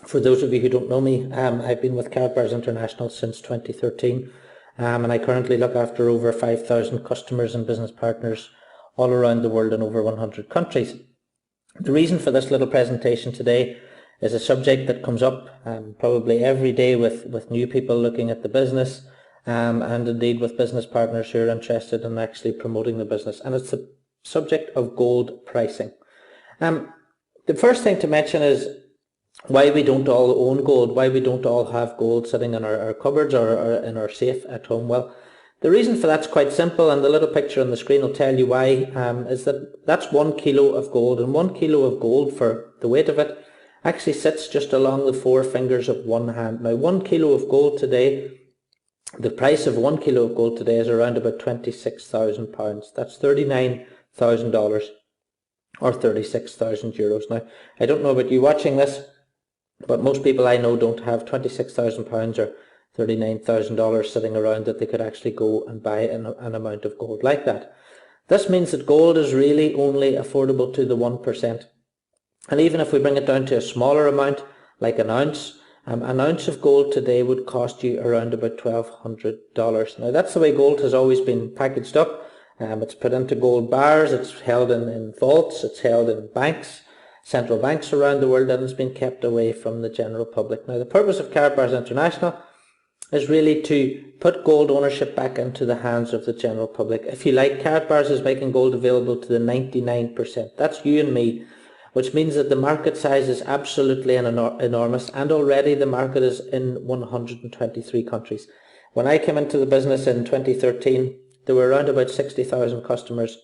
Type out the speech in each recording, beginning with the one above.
For those of you who don't know me, I've been with Karatbars International since 2013, and I currently look after over 5,000 customers and business partners all around the world in over 100 countries. The reason for this little presentation today is a subject that comes up probably every day with new people looking at the business, and indeed with business partners who are interested in actually promoting the business, and it's the subject of gold pricing. The first thing to mention is why we don't all own gold, why we don't all have gold sitting in our cupboards or in our safe at home. Well, the reason for that's quite simple, and the little picture on the screen will tell you why, is that's 1 kilo of gold, and 1 kilo of gold, for the weight of it, actually sits just along the 4 fingers of one hand. Now, 1 kilo of gold today, the price of 1 kilo of gold today is around about £26,000. That's $39,000 or 36,000 euros. Now, I don't know about you watching this, but most people I know don't have £26,000 or $39,000 sitting around that they could actually go and buy an amount of gold like that. This means that gold is really only affordable to the 1%. And even if we bring it down to a smaller amount, like an ounce of gold today would cost you around about $1,200. Now, that's the way gold has always been packaged up. It's put into gold bars, it's held in vaults, it's held in banks, central banks around the world, and it's been kept away from the general public. Now, the purpose of Karatbars International is really to put gold ownership back into the hands of the general public. If you like, Karatbars is making gold available to the 99%. That's you and me, which means that the market size is absolutely enormous, and already the market is in 123 countries. When I came into the business in 2013, there were around about 60,000 customers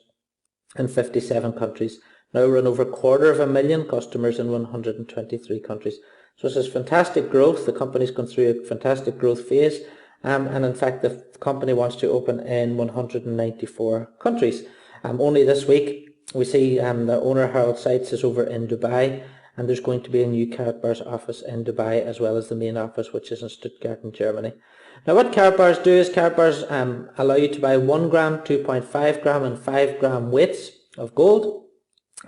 in 57 countries. Now we're in over 250,000 customers in 123 countries. So this is fantastic growth. The company's gone through a fantastic growth phase, and in fact the company wants to open in 194 countries. Only this week we see the owner, Harold Seitz, is over in Dubai, and there's going to be a new Karatbars office in Dubai, as well as the main office, which is in Stuttgart in Germany. Now, what Karatbars do is Karatbars allow you to buy 1 gram, 2.5 gram and 5 gram weights of gold.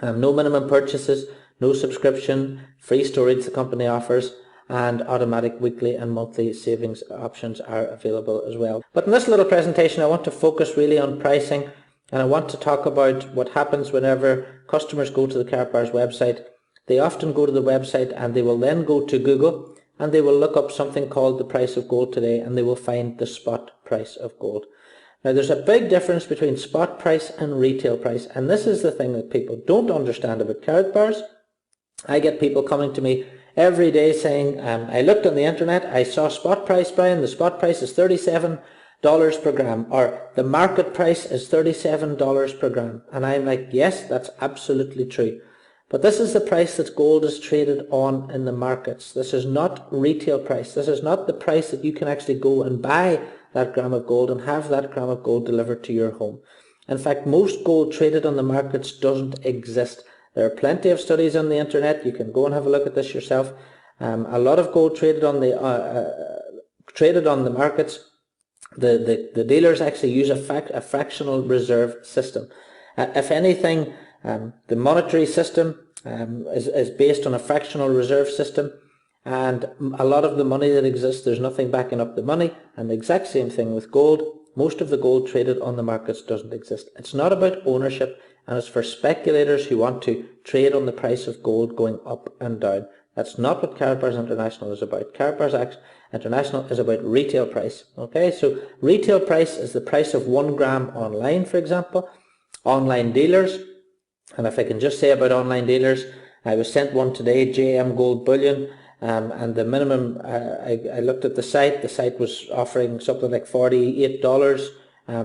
No minimum purchases, no subscription, free storage the company offers, and automatic weekly and monthly savings options are available as well. But in this little presentation I want to focus really on pricing, and I want to talk about what happens whenever customers go to the Karatbars website. They often go to the website and they will then go to Google and they will look up something called the price of gold today, and they will find the spot price of gold. Now, there's a big difference between spot price and retail price, and this is the thing that people don't understand about Karatbars. I get people coming to me every day saying, I looked on the internet, I saw spot price, Brian, the spot price is $37 per gram, or the market price is $37 per gram. And I'm like, yes, that's absolutely true. But this is the price that gold is traded on in the markets. This is not retail price. This is not the price that you can actually go and buy that gram of gold and have that gram of gold delivered to your home. In fact, most gold traded on the markets doesn't exist. There are plenty of studies on the internet. You can go and have a look at this yourself. A lot of gold traded on the markets. The dealers actually use a fractional reserve system. If anything, the monetary system is based on a fractional reserve system, and a lot of the money that exists, there's nothing backing up the money, and the exact same thing with gold. Most of the gold traded on the markets doesn't exist. It's not about ownership, and it's for speculators who want to trade on the price of gold going up and down. That's not what Karatbars International is about. Karatbars International is about retail price. Okay, so retail price is the price of 1 gram online, for example. Online dealers, and if I can just say about online dealers, I was sent one today, JM Gold Bullion, and the minimum, I looked at the site was offering something like $48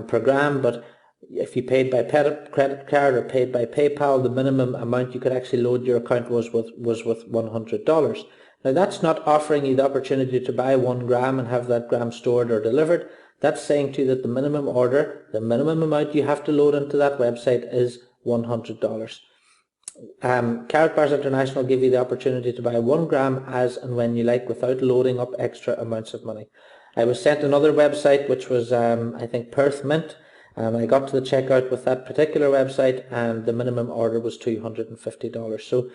per gram, but if you paid by credit card or paid by PayPal, the minimum amount you could actually load your account was with $100. Now, that's not offering you the opportunity to buy 1 gram and have that gram stored or delivered. That's saying to you that the minimum order, the minimum amount you have to load into that website is $100. Karatbars International give you the opportunity to buy 1 gram as and when you like without loading up extra amounts of money. I was sent another website which was I think Perth Mint. I got to the checkout with that particular website and the minimum order was $250. So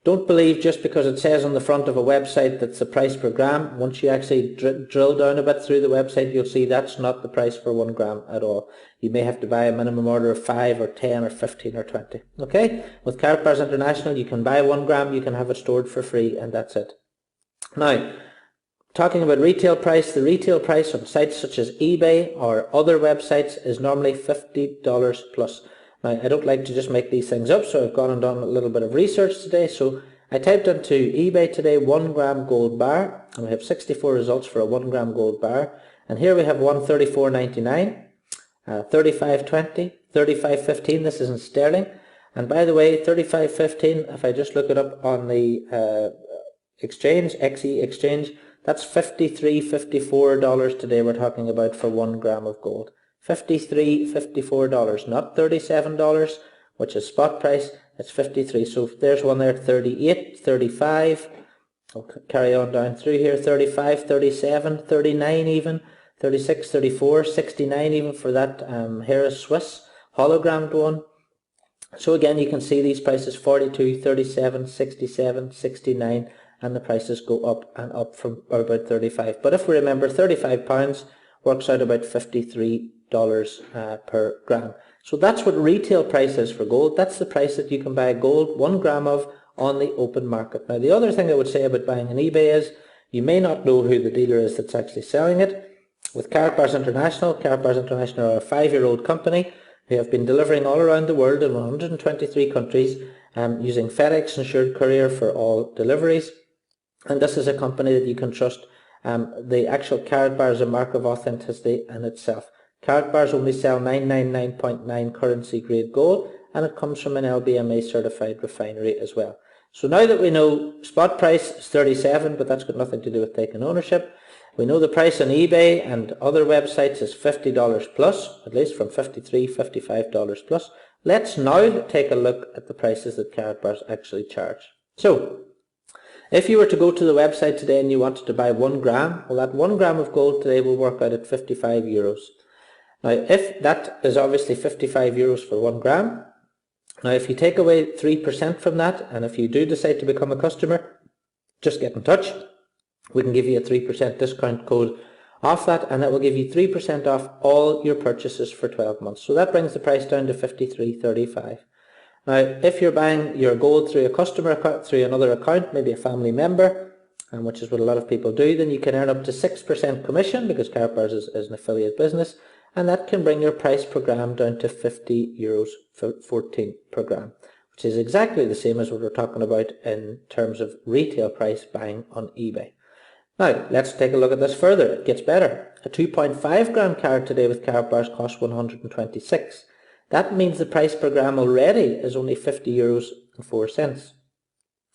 Don't believe just because it says on the front of a website that's the price per gram. Once you actually drill down a bit through the website, you'll see that's not the price for 1 gram at all. You may have to buy a minimum order of 5 or 10 or 15 or 20. Okay? With Karatbars International, you can buy 1 gram, you can have it stored for free, and that's it. Now, talking about retail price, the retail price on sites such as eBay or other websites is normally $50 plus. Now, I don't like to just make these things up, so I've gone and done a little bit of research today. So I typed into eBay today 1 gram gold bar, and we have 64 results for a 1 gram gold bar. And here we have one $34.99, $35.20, $35.15. This is in sterling. And by the way, $35.15, if I just look it up on the exchange, XE exchange, that's $53-54 today we're talking about for 1 gram of gold. $53-54, not $37, which is spot price. It's 53. So there's one there, 38, 35. I'll carry on down through here, 35, 37, 39 even, 36, 34, 69 even for that Harris Swiss hologrammed one. So again, you can see these prices 42, 37, 67, 69, and the prices go up and up from about 35. But if we remember, £35 works out about $53 per gram. So that's what retail price is for gold. That's the price that you can buy gold 1 gram of on the open market. Now the other thing I would say about buying on eBay is you may not know who the dealer is that's actually selling it. With Karatbars International, Karatbars International are a 5-year-old company who have been delivering all around the world in 123 countries using FedEx insured courier for all deliveries. And this is a company that you can trust. The actual Karatbar is a mark of authenticity in itself. Karatbars only sell 999.9 currency grade gold, and it comes from an LBMA certified refinery as well. So now that we know spot price is 37, but that's got nothing to do with taking ownership. We know the price on eBay and other websites is $50 plus, at least from $53, $55 plus. Let's now take a look at the prices that Karatbars actually charge. So, if you were to go to the website today and you wanted to buy 1 gram, well, that 1 gram of gold today will work out at 55 euros. Now, if that is obviously 55 euros for 1 gram, now if you take away 3% from that, and if you do decide to become a customer, just get in touch. We can give you a 3% discount code off that, and that will give you 3% off all your purchases for 12 months. So that brings the price down to $53.35. Now, if you're buying your gold through a customer account, through another account, maybe a family member, which is what a lot of people do, then you can earn up to 6% commission because Karatbars is an affiliate business, and that can bring your price per gram down to €50.14 per gram, which is exactly the same as what we're talking about in terms of retail price buying on eBay. Now, let's take a look at this further. It gets better. A 2.5 gram carat today with Karatbars costs 126. That means the price per gram already is only €50.04.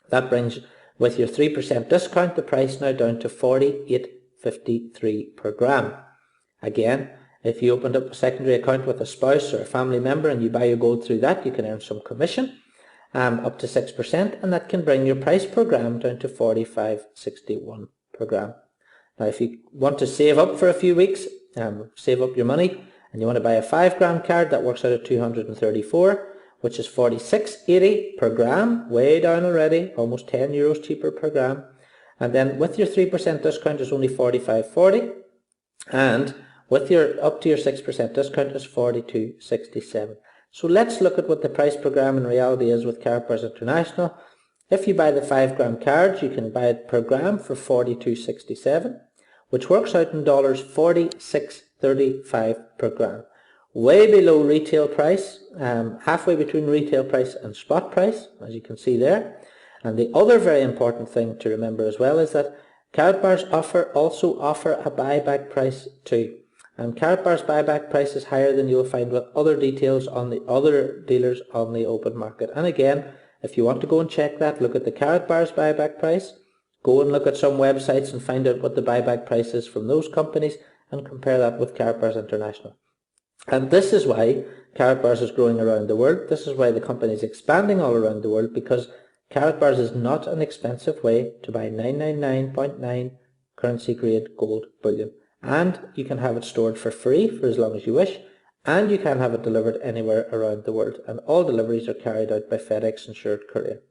That brings, with your 3% discount, the price now down to $48.53 per gram. Again, if you opened up a secondary account with a spouse or a family member and you buy your gold through that, you can earn some commission, up to 6%, and that can bring your price per gram down to $45.61 per gram. Now, if you want to save up for a few weeks, save up your money, and you want to buy a 5 gram card, that works out at 234, which is $46.80 per gram, way down already, almost €10 cheaper per gram. And then with your 3% discount is only $45.40, and with your up to your 6% discount is $42.67. So let's look at what the price per gram in reality is with Karatbars International. If you buy the 5 gram cards, you can buy it per gram for $42.67, which works out in dollars $46.35 per gram. Way below retail price, halfway between retail price and spot price, as you can see there. And the other very important thing to remember as well is that Karatbars also offer a buyback price too. And Karatbars buyback price is higher than you'll find with other details on the other dealers on the open market. And again, if you want to go and check that, look at the Karatbars buyback price, go and look at some websites and find out what the buyback price is from those companies and compare that with Karatbars International. And this is why Karatbars is growing around the world. This is why the company is expanding all around the world, because Karatbars is not an expensive way to buy 999.9 currency grade gold bullion. And you can have it stored for free for as long as you wish, and you can have it delivered anywhere around the world. And all deliveries are carried out by FedEx insured courier.